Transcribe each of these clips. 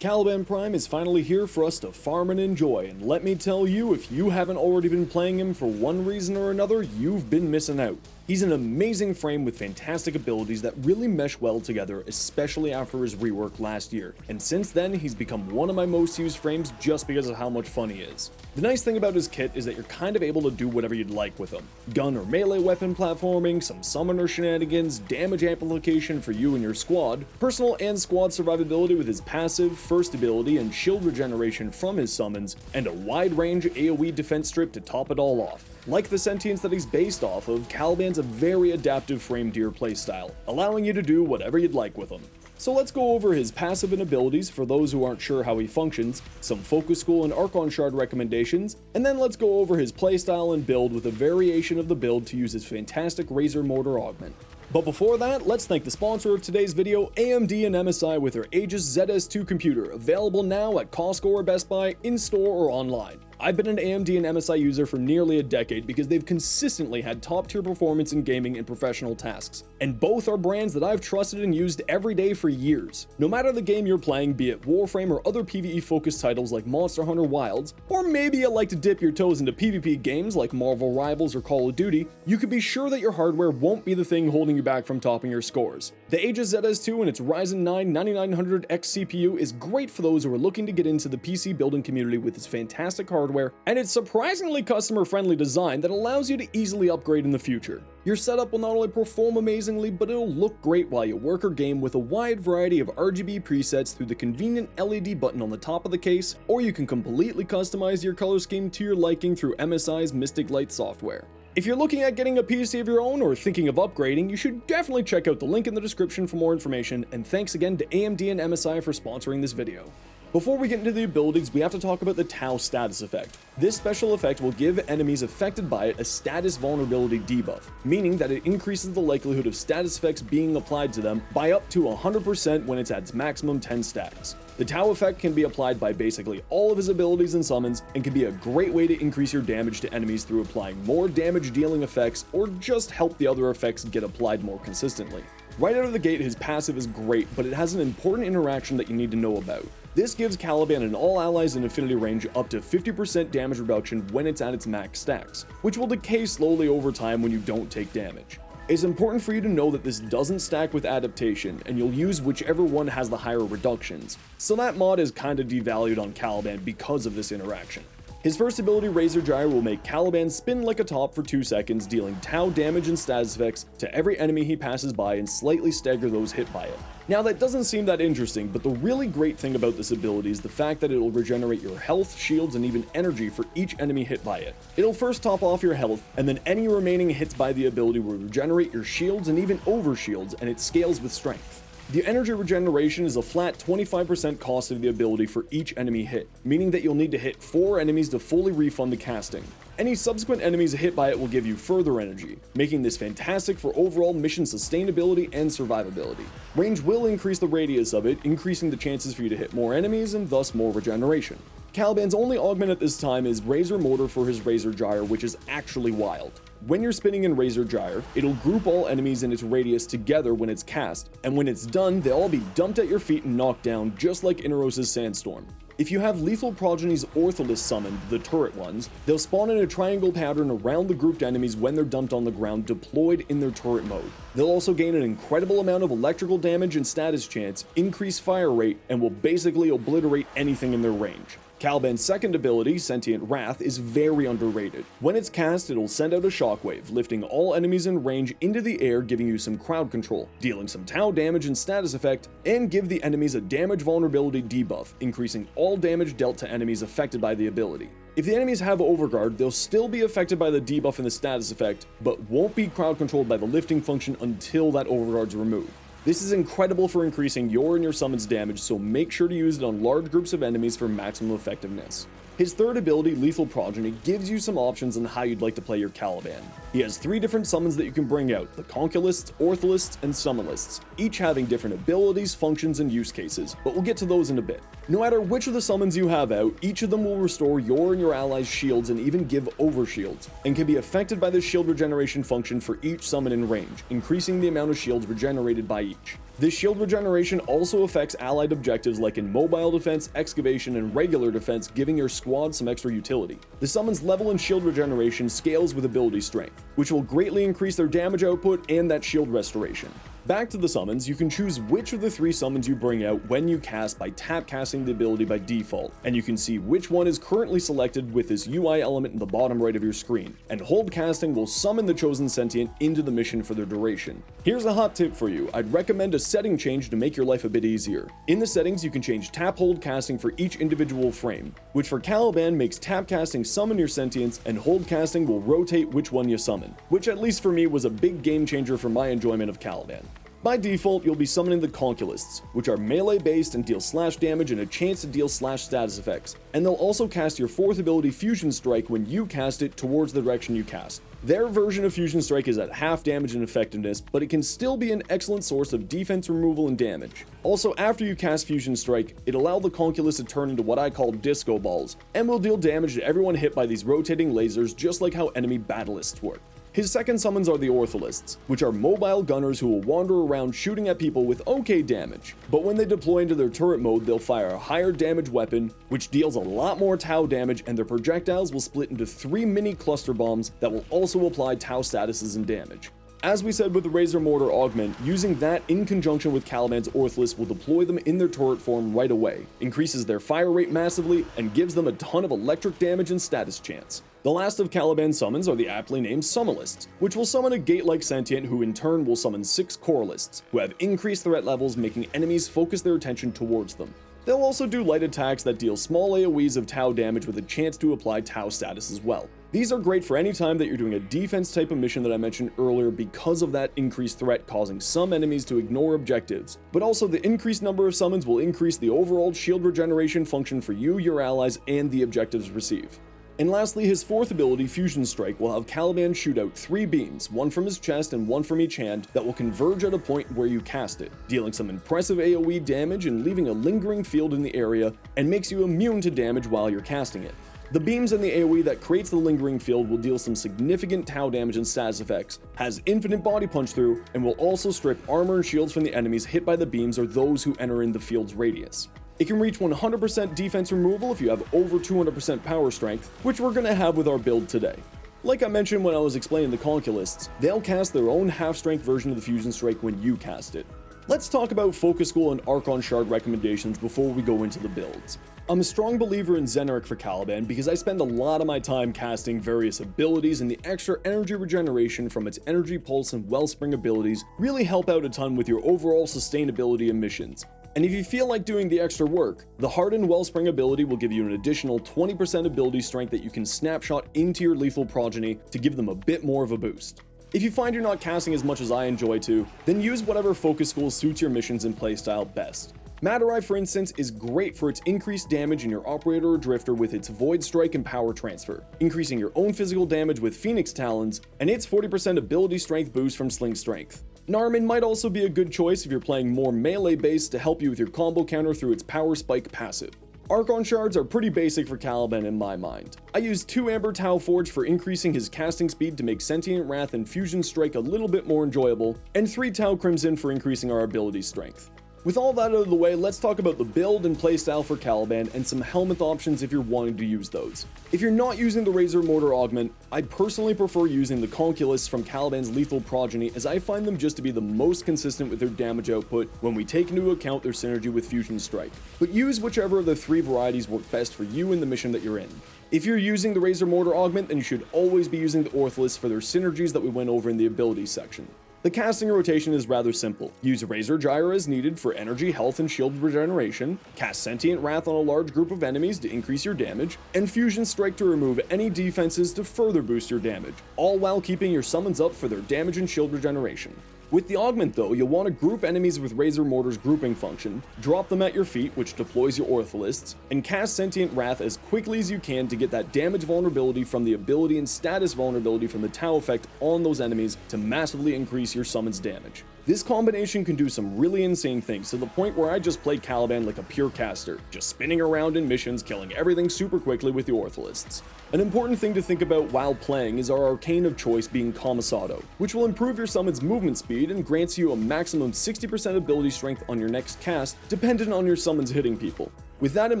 Caliban Prime is finally here for us to farm and enjoy, and let me tell you, if you haven't already been playing him for one reason or another, you've been missing out. He's an amazing frame with fantastic abilities that really mesh well together, especially after his rework last year, and since then he's become one of my most used frames just because of how much fun he is. The nice thing about his kit is that you're kind of able to do whatever you'd like with him. Gun or melee weapon platforming, some summoner shenanigans, damage amplification for you and your squad, personal and squad survivability with his passive, first ability, and shield regeneration from his summons, and a wide range AoE defense strip to top it all off. Like the sentience that he's based off of, Caliban's a very adaptive frame to your playstyle, allowing you to do whatever you'd like with him. So let's go over his passive and abilities for those who aren't sure how he functions, some focus school and Archon shard recommendations, and then let's go over his playstyle and build with a variation of the build to use his fantastic Razor Mortar Augment. But before that, let's thank the sponsor of today's video, AMD and MSI, with their Aegis ZS2 computer, available now at Costco or Best Buy, in-store or online. I've been an AMD and MSI user for nearly a decade because they've consistently had top-tier performance in gaming and professional tasks, and both are brands that I've trusted and used every day for years. No matter the game you're playing, be it Warframe or other PvE-focused titles like Monster Hunter Wilds, or maybe you like to dip your toes into PvP games like Marvel Rivals or Call of Duty, you can be sure that your hardware won't be the thing holding you back from topping your scores. The Aegis ZS2 and its Ryzen 9 9900X CPU is great for those who are looking to get into the PC building community with its fantastic hardware and its surprisingly customer-friendly design that allows you to easily upgrade in the future. Your setup will not only perform amazingly, but it'll look great while you work or game with a wide variety of RGB presets through the convenient LED button on the top of the case, or you can completely customize your color scheme to your liking through MSI's Mystic Light software. If you're looking at getting a PC of your own or thinking of upgrading, you should definitely check out the link in the description for more information, and thanks again to AMD and MSI for sponsoring this video. Before we get into the abilities, we have to talk about the Tau status effect. This special effect will give enemies affected by it a status vulnerability debuff, meaning that it increases the likelihood of status effects being applied to them by up to 100% when it's at its maximum 10 stacks. The Tau effect can be applied by basically all of his abilities and summons, and can be a great way to increase your damage to enemies through applying more damage dealing effects, or just help the other effects get applied more consistently. Right out of the gate, his passive is great, but it has an important interaction that you need to know about. This gives Caliban and all allies in affinity range up to 50% damage reduction when it's at its max stacks, which will decay slowly over time when you don't take damage. It's important for you to know that this doesn't stack with adaptation, and you'll use whichever one has the higher reductions, so that mod is kinda devalued on Caliban because of this interaction. His first ability, Razor Gyre, will make Caliban spin like a top for 2 seconds, dealing Tau damage and status effects to every enemy he passes by and slightly stagger those hit by it. Now that doesn't seem that interesting, but the really great thing about this ability is the fact that it'll regenerate your health, shields, and even energy for each enemy hit by it. It'll first top off your health, and then any remaining hits by the ability will regenerate your shields and even over shields, and it scales with strength. The energy regeneration is a flat 25% cost of the ability for each enemy hit, meaning that you'll need to hit 4 enemies to fully refund the casting. Any subsequent enemies hit by it will give you further energy, making this fantastic for overall mission sustainability and survivability. Range will increase the radius of it, increasing the chances for you to hit more enemies and thus more regeneration. Caliban's only augment at this time is Razor Mortar for his Razor Gyre, which is actually wild. When you're spinning in Razor Gyre, it'll group all enemies in its radius together when it's cast, and when it's done, they'll all be dumped at your feet and knocked down, just like Inaros' Sandstorm. If you have Lethal Progeny's Ortholis summoned, the turret ones, they'll spawn in a triangle pattern around the grouped enemies when they're dumped on the ground, deployed in their turret mode. They'll also gain an incredible amount of electrical damage and status chance, increase fire rate, and will basically obliterate anything in their range. Caliban's second ability, Sentient Wrath, is very underrated. When it's cast, it'll send out a shockwave, lifting all enemies in range into the air, giving you some crowd control, dealing some Tau damage and status effect, and give the enemies a damage vulnerability debuff, increasing all damage dealt to enemies affected by the ability. If the enemies have Overguard, they'll still be affected by the debuff and the status effect, but won't be crowd controlled by the lifting function until that Overguard's removed. This is incredible for increasing your and your summon's damage, so make sure to use it on large groups of enemies for maximum effectiveness. His third ability, Lethal Progeny, gives you some options on how you'd like to play your Caliban. He has 3 different summons that you can bring out, the Conculists, Ortholists, and Summonlists, each having different abilities, functions, and use cases, but we'll get to those in a bit. No matter which of the summons you have out, each of them will restore your and your allies' shields and even give overshields, and can be affected by the shield regeneration function for each summon in range, increasing the amount of shields regenerated by each. This shield regeneration also affects allied objectives like in mobile defense, excavation, and regular defense, giving your squad some extra utility. The summon's level and shield regeneration scales with ability strength, which will greatly increase their damage output and that shield restoration. Back to the summons, you can choose which of the 3 summons you bring out when you cast by tap casting the ability by default, and you can see which one is currently selected with this UI element in the bottom right of your screen, and hold casting will summon the chosen sentient into the mission for their duration. Here's a hot tip for you: I'd recommend a setting change to make your life a bit easier. In the settings, you can change tap hold casting for each individual frame, which for Caliban makes tap casting summon your sentients, and hold casting will rotate which one you summon, which at least for me was a big game changer for my enjoyment of Caliban. By default, you'll be summoning the Conculists, which are melee based and deal slash damage and a chance to deal slash status effects, and they'll also cast your 4th ability Fusion Strike when you cast it towards the direction you cast. Their version of Fusion Strike is at half damage and effectiveness, but it can still be an excellent source of defense removal and damage. Also, after you cast Fusion Strike, it allows the Conculus to turn into what I call disco balls, and will deal damage to everyone hit by these rotating lasers, just like how enemy Battleists work. His second summons are the Ortholists, which are mobile gunners who will wander around shooting at people with okay damage, but when they deploy into their turret mode, they'll fire a higher damage weapon, which deals a lot more Tau damage, and their projectiles will split into 3 mini cluster bombs that will also apply Tau statuses and damage. As we said with the Razor Mortar Augment, using that in conjunction with Caliban's Ortholis will deploy them in their turret form right away, increases their fire rate massively, and gives them a ton of electric damage and status chance. The last of Caliban's summons are the aptly named Summalists, which will summon a gate-like sentient who in turn will summon 6 Coralists, who have increased threat levels, making enemies focus their attention towards them. They'll also do light attacks that deal small AoEs of Tau damage with a chance to apply Tau status as well. These are great for any time that you're doing a defense type of mission that I mentioned earlier because of that increased threat causing some enemies to ignore objectives, but also the increased number of summons will increase the overall shield regeneration function for you, your allies, and the objectives receive. And lastly, his 4th ability, Fusion Strike, will have Caliban shoot out 3 beams, one from his chest and one from each hand, that will converge at a point where you cast it, dealing some impressive AoE damage and leaving a lingering field in the area, and makes you immune to damage while you're casting it. The beams and the AoE that creates the lingering field will deal some significant Tau damage and status effects, has infinite body punch through, and will also strip armor and shields from the enemies hit by the beams or those who enter in the field's radius. It can reach 100% defense removal if you have over 200% power strength, which we're going to have with our build today. Like I mentioned when I was explaining the Conculists, they'll cast their own half-strength version of the Fusion Strike when you cast it. Let's talk about Focus School and Archon Shard recommendations before we go into the builds. I'm a strong believer in Zeneric for Caliban because I spend a lot of my time casting various abilities, and the extra energy regeneration from its Energy Pulse and Wellspring abilities really help out a ton with your overall sustainability and missions. And if you feel like doing the extra work, the Hardened Wellspring ability will give you an additional 20% ability strength that you can snapshot into your lethal progeny to give them a bit more of a boost. If you find you're not casting as much as I enjoy to, then use whatever Focus School suits your missions and playstyle best. Matarai, for instance, is great for its increased damage in your Operator or Drifter with its Void Strike and Power Transfer, increasing your own physical damage with Phoenix Talons, and its 40% ability strength boost from Sling Strength. Narman might also be a good choice if you're playing more melee based to help you with your combo counter through its Power Spike passive. Archon Shards are pretty basic for Caliban in my mind. I use 2 Amber Tau Forge for increasing his casting speed to make Sentient Wrath and Fusion Strike a little bit more enjoyable, and 3 Tau Crimson for increasing our ability strength. With all that out of the way, let's talk about the build and playstyle for Caliban and some Helminth options if you're wanting to use those. If you're not using the Razor Mortar Augment, I personally prefer using the Conculists from Caliban's lethal progeny, as I find them just to be the most consistent with their damage output when we take into account their synergy with Fusion Strike. But use whichever of the 3 varieties work best for you in the mission that you're in. If you're using the Razor Mortar Augment, then you should always be using the Ortholists for their synergies that we went over in the abilities section. The casting rotation is rather simple. Use Razor Gyre as needed for energy, health, and shield regeneration, cast Sentient Wrath on a large group of enemies to increase your damage, and Fusion Strike to remove any defenses to further boost your damage, all while keeping your summons up for their damage and shield regeneration. With the Augment though, you'll want to group enemies with Razor Mortar's grouping function, drop them at your feet, which deploys your Ortholists, and cast Sentient Wrath as quickly as you can to get that damage vulnerability from the ability and status vulnerability from the Tau effect on those enemies to massively increase your summon's damage. This combination can do some really insane things, to the point where I just play Caliban like a pure caster, just spinning around in missions, killing everything super quickly with the Ortholysts. An important thing to think about while playing is our arcane of choice being Kamisado, which will improve your summon's movement speed and grants you a maximum 60% ability strength on your next cast, dependent on your summons hitting people. With that in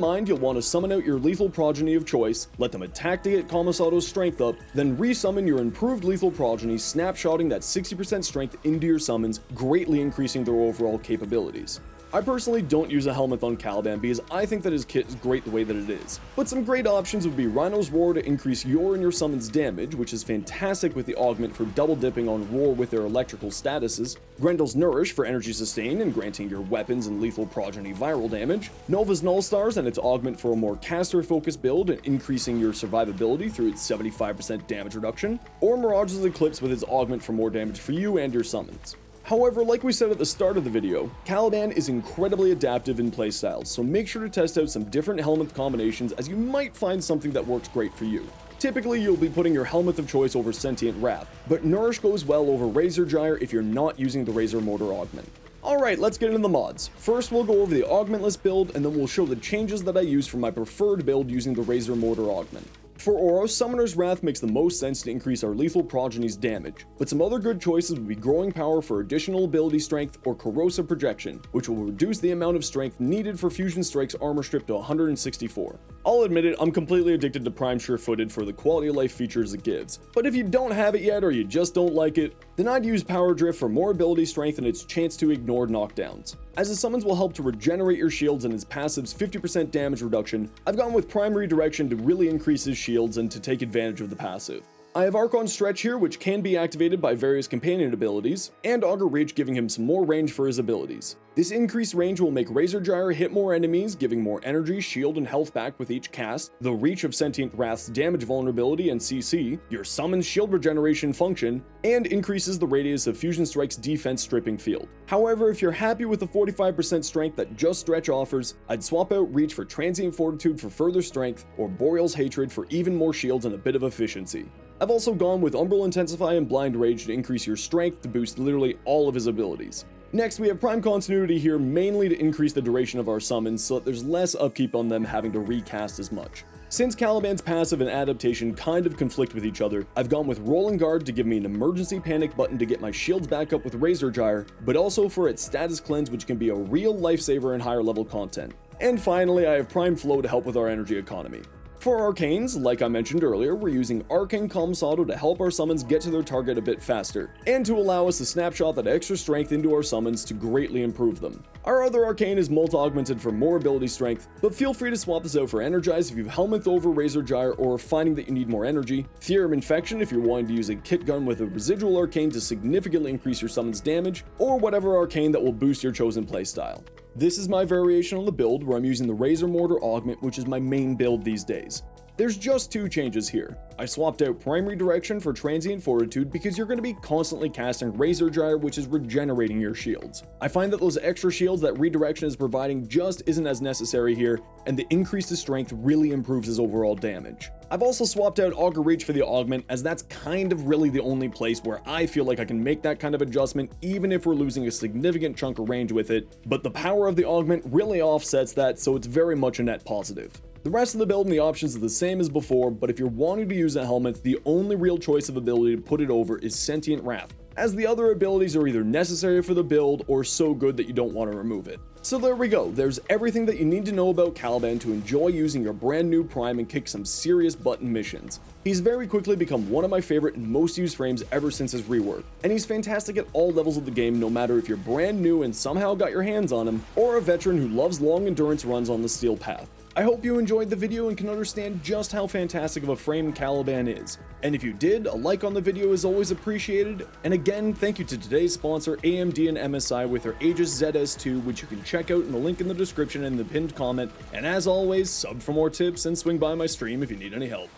mind, you'll want to summon out your lethal progeny of choice, let them attack to get Kamisado's strength up, then resummon your improved lethal progeny, snapshotting that 60% strength into your summons, greatly increasing their overall capabilities. I personally don't use a Helminth on Caliban because I think that his kit is great the way that it is. But some great options would be Rhino's Roar to increase your and your summon's damage, which is fantastic with the augment for double dipping on Roar with their electrical statuses, Grendel's Nourish for energy sustain and granting your weapons and lethal progeny viral damage, Nova's Null Stars and its augment for a more caster-focused build and increasing your survivability through its 75% damage reduction, or Mirage's Eclipse with its augment for more damage for you and your summons. However, like we said at the start of the video, Caliban is incredibly adaptive in playstyles, so make sure to test out some different Helminth combinations as you might find something that works great for you. Typically, you'll be putting your Helminth of choice over Sentient Wrath, but Nourish goes well over Razor Gyre if you're not using the Razor Mortar augment. Alright, let's get into the mods. First, we'll go over the augmentless build, and then we'll show the changes that I use for my preferred build using the Razor Mortar augment. For Oro, Summoner's Wrath makes the most sense to increase our lethal progeny's damage, but some other good choices would be Growing Power for additional ability strength or Corrosive Projection, which will reduce the amount of strength needed for Fusion Strike's armor strip to 164. I'll admit it, I'm completely addicted to Prime Sure-Footed for the quality of life features it gives, but if you don't have it yet or you just don't like it, then I'd use Power Drift for more ability strength and its chance to ignore knockdowns. As the summons will help to regenerate your shields and its passive's 50% damage reduction, I've gone with Prime Redirection to really increase his shields and to take advantage of the passive. I have Archon Stretch here, which can be activated by various companion abilities, and Augur Reach giving him some more range for his abilities. This increased range will make Razor Gyre hit more enemies, giving more energy, shield, and health back with each cast, the Reach of Sentient Wrath's damage vulnerability and CC, your Summon's shield regeneration function, and increases the radius of Fusion Strike's defense stripping field. However, if you're happy with the 45% strength that just Stretch offers, I'd swap out Reach for Transient Fortitude for further strength, or Boreal's Hatred for even more shields and a bit of efficiency. I've also gone with Umbral Intensify and Blind Rage to increase your strength to boost literally all of his abilities. Next, we have Prime Continuity here mainly to increase the duration of our summons so that there's less upkeep on them having to recast as much. Since Caliban's passive and adaptation kind of conflict with each other, I've gone with Rolling Guard to give me an emergency panic button to get my shields back up with Razor Gyre, but also for its status cleanse, which can be a real lifesaver in higher level content. And finally, I have Prime Flow to help with our energy economy. For Arcanes, like I mentioned earlier, we're using Arcane Kamisado to help our summons get to their target a bit faster, and to allow us to snapshot that extra strength into our summons to greatly improve them. Our other Arcane is Molt-Augmented for more ability strength, but feel free to swap this out for Energize if you've Helminth over Razor Gyre or are finding that you need more energy, Theorem Infection if you're wanting to use a kit gun with a residual Arcane to significantly increase your summon's damage, or whatever Arcane that will boost your chosen playstyle. This is my variation on the build where I'm using the Razor Mortar Augment, which is my main build these days. There's just two changes here. I swapped out Prime Redirection for Transient Fortitude because you're going to be constantly casting Razor Gyre, which is regenerating your shields. I find that those extra shields that Redirection is providing just isn't as necessary here, and the increase to strength really improves his overall damage. I've also swapped out Augur Reach for the augment, as that's kind of really the only place where I feel like I can make that kind of adjustment even if we're losing a significant chunk of range with it, but the power of the augment really offsets that, so it's very much a net positive. The rest of the build and the options are the same as before, but if you're wanting to use a Helminth, the only real choice of ability to put it over is Sentient Wrath, as the other abilities are either necessary for the build or so good that you don't want to remove it. So there we go, there's everything that you need to know about Caliban to enjoy using your brand new Prime and kick some serious butt in missions. He's very quickly become one of my favorite and most used frames ever since his rework, and he's fantastic at all levels of the game, no matter if you're brand new and somehow got your hands on him, or a veteran who loves long endurance runs on the steel path. I hope you enjoyed the video and can understand just how fantastic of a frame Caliban is. And if you did, a like on the video is always appreciated. And again, thank you to today's sponsor AMD and MSI with their Aegis ZS2, which you can check out in the link in the description and the pinned comment. And as always, sub for more tips and swing by my stream if you need any help.